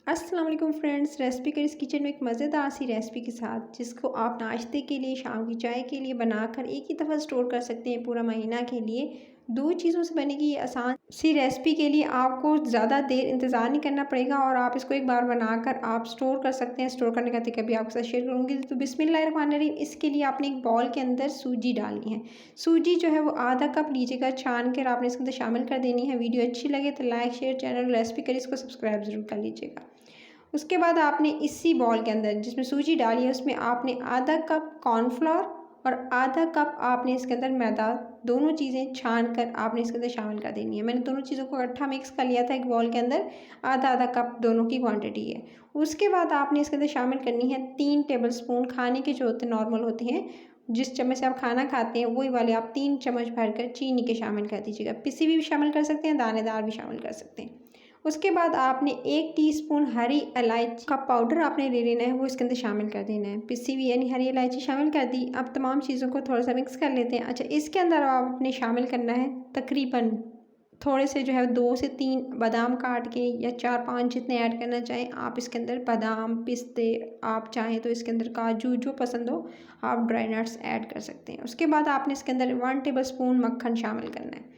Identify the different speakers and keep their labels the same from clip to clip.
Speaker 1: अस्सलाम वालेकुम friends, recipe करिस किचन में एक मज़ेदार सी रेसिपी के साथ जिसको आप नाश्ते के लिए, शाम की चाय के लिए बनाकर एक ही दफ़ा स्टोर कर सकते हैं पूरा महीना के लिए। दो चीज़ों से बनेगी ये आसान सी रेसिपी। के लिए आपको ज़्यादा देर इंतज़ार नहीं करना पड़ेगा और आप इसको एक बार बनाकर आप स्टोर कर सकते हैं। स्टोर करने का तरीका भी आपके साथ शेयर करूँगी। तो बिस्मिल्लाहिर्रहमानिर्रहीम। इसके लिए आपने एक बाउल के अंदर सूजी डालनी है। सूजी जो है वो आधा कप लीजिएगा, छान कर आपने इसके अंदर शामिल कर देनी है। वीडियो अच्छी लगे तो लाइक शेयर, चैनल रेसिपी करिस को सब्सक्राइब ज़रूर कर लीजिएगा। उसके बाद आपने इसी बॉल के अंदर जिसमें सूजी डाली है उसमें आपने आधा कप कॉर्नफ्लोर और आधा कप आपने इसके अंदर मैदा, दोनों चीज़ें छान कर आपने इसके अंदर शामिल कर देनी है। मैंने दोनों चीज़ों को इकट्ठा मिक्स कर लिया था एक बॉल के अंदर। आधा आधा कप दोनों की क्वांटिटी है। उसके बाद आपने इसके अंदर शामिल करनी है 3 टेबलस्पून खाने के जो होते नॉर्मल होते हैं, जिस चम्मच से आप खाना खाते हैं वही वाले आप 3 चम्मच भरकर चीनी के शामिल कर दीजिएगा। पिसी हुई भी शामिल कर सकते हैं, दानेदार भी शामिल कर सकते हैं। उसके बाद आपने 1 टीस्पून हरी इलायची का पाउडर आपने ले लेना है, वो इसके अंदर शामिल कर देना है। पिसी हुई यानी हरी इलायची शामिल कर दी। अब तमाम चीज़ों को थोड़ा सा मिक्स कर लेते हैं। अच्छा, इसके अंदर आपने शामिल करना है तकरीबन थोड़े से जो है 2 से 3 बादाम काट के, या 4-5 जितने ऐड करना चाहें आप इसके अंदर। बादाम, पिस्ते, आप चाहें तो इसके अंदर काजू, जो पसंद हो आप ड्राई नट्स ऐड कर सकते हैं। उसके बाद आपने इसके अंदर 1 टेबलस्पून मक्खन शामिल करना है।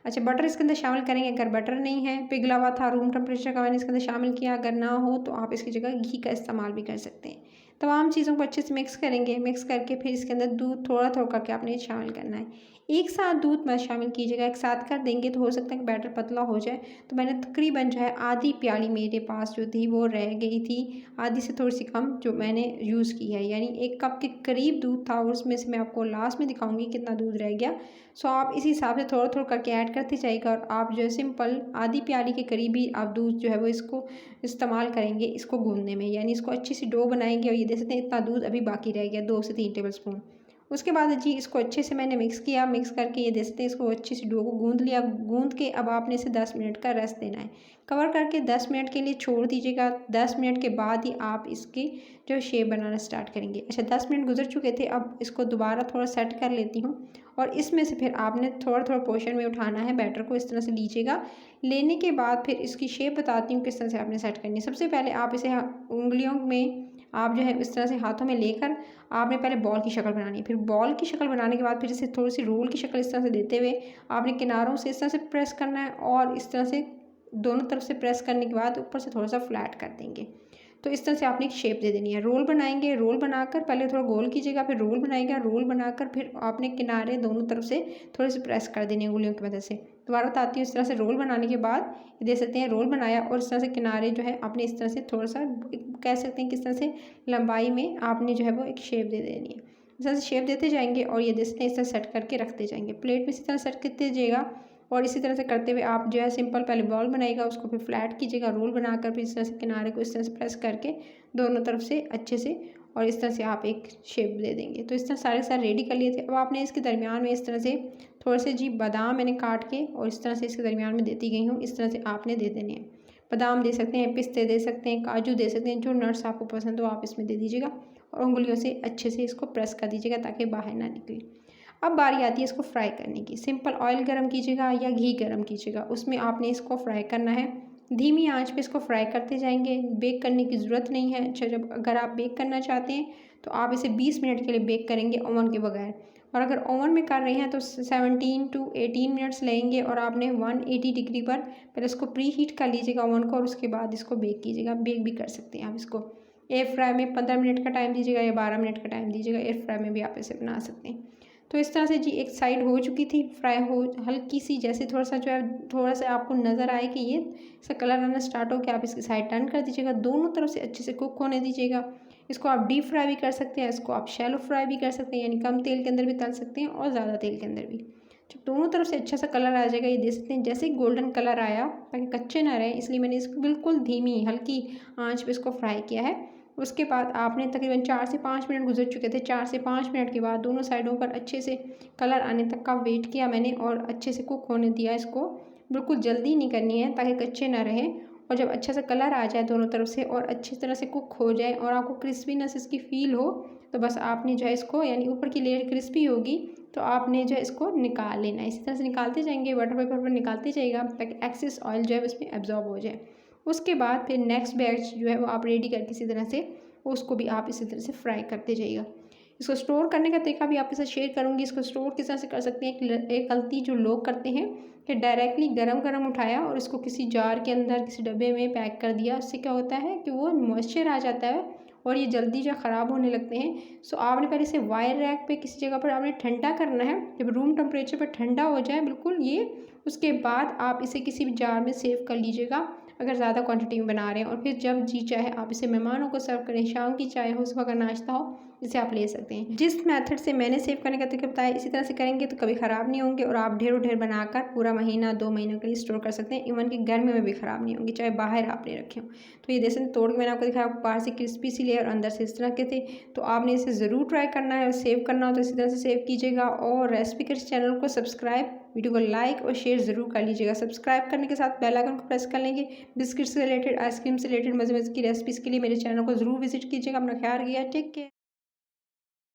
Speaker 1: अच्छा, बटर इसके अंदर शामिल करेंगे। अगर बटर नहीं है, पिघला हुआ था, रूम टेम्परेचर का, मैंने इसके अंदर शामिल किया। अगर ना हो तो आप इसकी जगह घी का इस्तेमाल भी कर सकते हैं। तमाम चीज़ों को अच्छे से मिक्स करेंगे। मिक्स करके फिर इसके अंदर दूध थोड़ा थोड़ा करके आपने शामिल करना है। एक साथ दूध मत शामिल कीजिएगा, एक साथ कर देंगे तो हो सकता है कि बैटर पतला हो जाए। तो मैंने तकरीबन जो है आधी प्याली मेरे पास जो थी वो रह गई थी, आधी से थोड़ी सी कम जो मैंने यूज़ की है, यानी 1 कप के करीब दूध था। और उसमें से मैं आपको लास्ट में दिखाऊंगी कितना दूध रह गया। सो आप इसी हिसाब से थोड़ा थोड़ा करके ऐड करते जाइएगा। और आप जो है सिंपल आधी प्याली के करीब ही आप दूध जो है वो इसको इस्तेमाल करेंगे इसको गूंदने में, यानी इसको अच्छी सी डो बनाएंगे। और ये देख सकते हैं इतना दूध अभी बाकी रह गया, 2 से 3 टेबलस्पून। उसके बाद जी इसको अच्छे से मैंने मिक्स किया। मिक्स करके ये देख सकते हैं इसको अच्छी सी डो को गूंद लिया। गूंद के अब आपने इसे 10 मिनट का रेस्ट देना है। कवर करके 10 मिनट के लिए छोड़ दीजिएगा। 10 मिनट के बाद ही आप इसकी जो शेप बनाना स्टार्ट करेंगे। अच्छा, 10 मिनट गुजर चुके थे, अब इसको दोबारा थोड़ा सेट कर लेती हूँ। और इसमें से फिर आपने थोड़ा थोड़ा पोर्शन में उठाना है। बैटर को इस तरह से लीजिएगा। लेने के बाद फिर इसकी शेप बताती हूँ किस तरह से आपने सेट करनी है। सबसे पहले आप इसे उंगलियों में आप जो है इस तरह से हाथों में लेकर आपने पहले बॉल की शक्ल बनानी है। फिर बॉल की शक्ल बनाने के बाद फिर इसे थोड़ी सी रोल की शक्ल इस तरह से देते हुए आपने किनारों से इस तरह से प्रेस करना है। और इस तरह से दोनों तरफ से प्रेस करने के बाद ऊपर से थोड़ा सा फ्लैट कर देंगे। तो इस तरह से आपने एक शेप दे देनी है। रोल बनाएंगे, रोल बनाकर पहले थोड़ा गोल कीजिएगा, फिर रोल बनाएगा, रोल बनाकर फिर आपने किनारे दोनों तरफ से थोड़े से प्रेस कर देने उंगलियों की मदद से। दोबारा बताती हूँ। इस तरह से रोल बनाने के बाद ये दे सकते हैं रोल बनाया, और इस तरह से किनारे जो है आपने इस तरह से थोड़ा सा कह सकते हैं किस तरह से लंबाई में आपने जो है वो एक शेप दे देनी है। इस तरह से शेप देते जाएंगे और ये दे सकते हैं इस तरह सेट करके रखते जाएंगे। प्लेट में इसी तरह सेट करते जाइएगा। और इसी तरह से करते हुए आप जो है सिंपल पहले बॉल बनाइएगा, उसको फिर फ्लैट कीजिएगा, रोल बनाकर फिर इस तरह से किनारे को इस तरह से प्रेस करके दोनों तरफ से अच्छे से, और इस तरह से आप एक शेप दे देंगे। तो इस तरह सारे रेडी कर लिए थे। अब आपने इसके दरमियान में इस तरह से थोड़े से जी बादाम मैंने काट के और इस तरह से इसके दरमियान में देती गई हूँ। इस तरह से आपने दे देने हैं। बादाम दे सकते हैं, पिस्ते दे सकते हैं, काजू दे सकते हैं, जो नट्स आपको पसंद हो आप इसमें दे दीजिएगा। और उंगलियों से अच्छे से इसको प्रेस कर दीजिएगा ताकि बाहर ना निकले। अब बारी आती है इसको फ्राई करने की। सिंपल ऑयल गरम कीजिएगा या घी गरम कीजिएगा, उसमें आपने इसको फ्राई करना है। धीमी आंच पे इसको फ्राई करते जाएंगे। बेक करने की ज़रूरत नहीं है। अच्छा, जब अगर आप बेक करना चाहते हैं तो आप इसे 20 मिनट के लिए बेक करेंगे ओवन के बगैर। और अगर ओवन में कर रहे हैं तो 17 टू 18 मिनट्स लेंगे। और आपने 180 डिग्री पर पहले इसको प्री हीट कर लीजिएगा ओवन को, और उसके बाद इसको बेक कीजिएगा। बेक भी कर सकते हैं आप इसको। एयर फ्राई में 15 मिनट का टाइम दीजिएगा या 12 मिनट का टाइम दीजिएगा। एयर फ्राई में भी आप इसे बना सकते हैं। तो इस तरह से जी एक साइड हो चुकी थी फ्राई, हो हल्की सी जैसे थोड़ा सा जो है थोड़ा सा आपको नज़र आए कि ये इसका कलर आना स्टार्ट हो, कि आप इसकी साइड टर्न कर दीजिएगा। दोनों तरफ से अच्छे से कुक होने दीजिएगा। इसको आप डीप फ्राई भी कर सकते हैं, इसको आप शैलो फ्राई भी कर सकते हैं, यानी कम तेल के अंदर भी तल सकते हैं और ज़्यादा तेल के अंदर भी। जब दोनों तरफ से अच्छा सा कलर आ जाएगा, ये देख सकते हैं जैसे गोल्डन कलर आया, ताकि कच्चे ना रहे इसलिए मैंने इसको बिल्कुल धीमी हल्की आँच पे इसको फ्राई किया है। उसके बाद आपने तकरीबन 4 से 5 मिनट गुजर चुके थे। 4 से 5 मिनट के बाद दोनों साइडों पर अच्छे से कलर आने तक का वेट किया मैंने और अच्छे से कुक होने दिया इसको। बिल्कुल जल्दी नहीं करनी है ताकि कच्चे ना रहें। और जब अच्छा सा कलर आ जाए दोनों तरफ से और अच्छी तरह से कुक हो जाए और आपको क्रिस्पीनेस इसकी फ़ील हो, तो बस आपने जो है इसको, यानी ऊपर की लेयर क्रिस्पी होगी तो आपने जो है इसको निकाल लेना है। इसी तरह से निकालते जाएंगे, बटर पेपर पर निकालते जाइएगा ताकि एक्सेस ऑयल जो है इसमें एब्जॉर्ब हो जाए। उसके बाद फिर नेक्स्ट बैच जो है वो आप रेडी करके इसी तरह से उसको भी आप इसी तरह से फ्राई करते जाइएगा। इसको स्टोर करने का तरीका भी आपके साथ शेयर करूँगी। इसको स्टोर किस तरह से कर सकते हैं, एक गलती जो लोग करते हैं कि डायरेक्टली गरम गरम उठाया और इसको किसी जार के अंदर किसी डब्बे में पैक कर दिया। उससे क्या होता है कि वो मॉइस्चर आ जाता है और ये जल्दी जो ख़राब होने लगते हैं। सो आपने पहले इसे वायर रैक पे किसी जगह पर आपने ठंडा करना है। जब रूम टेम्परेचर पर ठंडा हो जाए बिल्कुल ये, उसके बाद आप इसे किसी भी जार में सेव कर लीजिएगा अगर ज़्यादा क्वांटिटी में बना रहे हैं। और फिर जब जी चाहे आप इसे मेहमानों को सर्व करें, शाम की चाय हो, सुबह का नाश्ता हो, इसे आप ले सकते हैं। जिस मेथड से मैंने सेव करने का तरीका बताया इसी तरह से करेंगे तो कभी ख़राब नहीं होंगे और आप ढेरों ढेर बनाकर पूरा महीना 2 महीनों के लिए स्टोर कर सकते हैं। इवन कि गर्मी में भी ख़राब नहीं होंगे, चाहे बाहर आपने रखे हों। तो ये जैसे तोड़ के मैंने आपको दिखाया, बाहर से क्रिस्पी सी लेयर, अंदर से इस तरह के थे। तो आपने इसे ज़रूर ट्राई करना है और सेव करना हो तो इसी तरह से सेव कीजिएगा। और रेसिपी के चैनल को सब्सक्राइब, वीडियो को लाइक और शेयर ज़रूर कर लीजिएगा। सब्सक्राइब करने के साथ बेल आइकन को प्रेस कर लेंगे। बिस्किट से रिलेटेड, आइसक्रीम से रिलेटेड मज़े मज़े की रेसिपीज़ के लिए मेरे चैनल को ज़रूर विजिट कीजिएगा। अपना ख्याल रखिएगा। Take care.